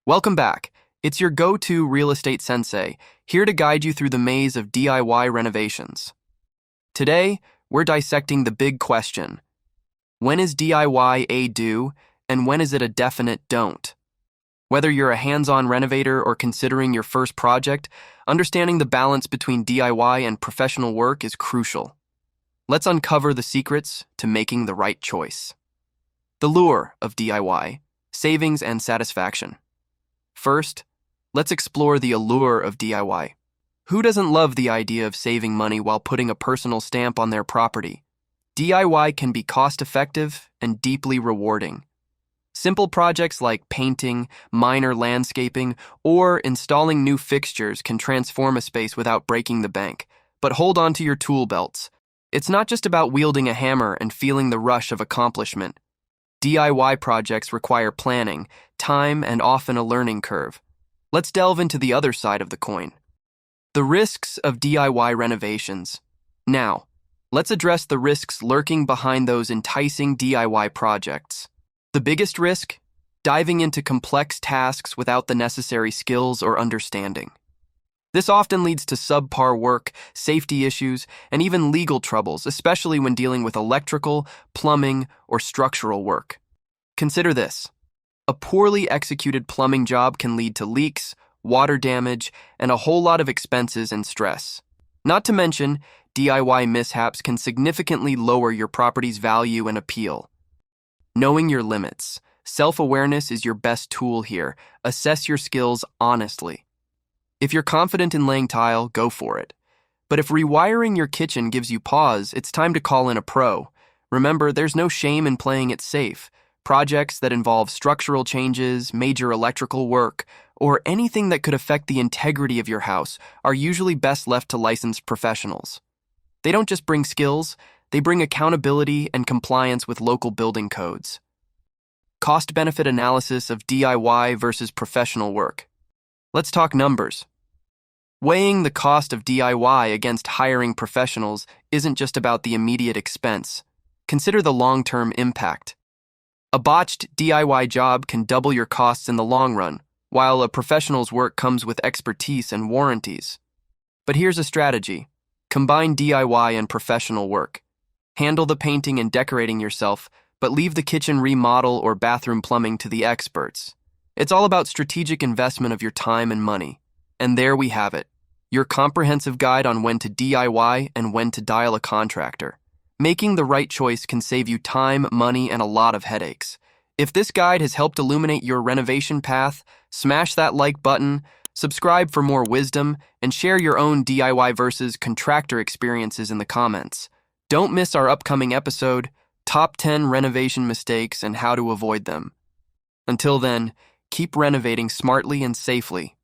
Welcome back. It's your go-to real estate sensei, here to guide you through the maze of DIY renovations. Today, we're dissecting the big question. When is DIY a do, and when is it a definite don't? Whether you're a hands-on renovator or considering your first project, understanding the balance between DIY and professional work is crucial. Let's uncover the secrets to making the right choice. The lure of DIY, savings and satisfaction. First, let's explore the allure of DIY. Who doesn't love the idea of saving money while putting a personal stamp on their property? DIY can be cost-effective and deeply rewarding. Simple projects like painting, minor landscaping, or installing new fixtures can transform a space without breaking the bank. But hold on to your tool belts. It's not just about wielding a hammer and feeling the rush of accomplishment. DIY projects require planning, time, and often a learning curve. Let's delve into the other side of the coin. The risks of DIY renovations. Now, let's address the risks lurking behind those enticing DIY projects. The biggest risk? Diving into complex tasks without the necessary skills or understanding. This often leads to subpar work, safety issues, and even legal troubles, especially when dealing with electrical, plumbing, or structural work. Consider this. A poorly executed plumbing job can lead to leaks, water damage, and a whole lot of expenses and stress. Not to mention, DIY mishaps can significantly lower your property's value and appeal. Knowing your limits. Self-awareness is your best tool here. Assess your skills honestly. If you're confident in laying tile, go for it. But if rewiring your kitchen gives you pause, it's time to call in a pro. Remember, there's no shame in playing it safe. Projects that involve structural changes, major electrical work, or anything that could affect the integrity of your house are usually best left to licensed professionals. They don't just bring skills, they bring accountability and compliance with local building codes. Cost-benefit analysis of DIY versus professional work. Let's talk numbers. Weighing the cost of DIY against hiring professionals isn't just about the immediate expense. Consider the long-term impact. A botched DIY job can double your costs in the long run, while a professional's work comes with expertise and warranties. But here's a strategy. Combine DIY and professional work. Handle the painting and decorating yourself, but leave the kitchen remodel or bathroom plumbing to the experts. It's all about strategic investment of your time and money. And there we have it, your comprehensive guide on when to DIY and when to dial a contractor. Making the right choice can save you time, money, and a lot of headaches. If this guide has helped illuminate your renovation path, smash that like button, subscribe for more wisdom, and share your own DIY versus contractor experiences in the comments. Don't miss our upcoming episode, Top 10 Renovation Mistakes and How to Avoid Them. Until then, keep renovating smartly and safely.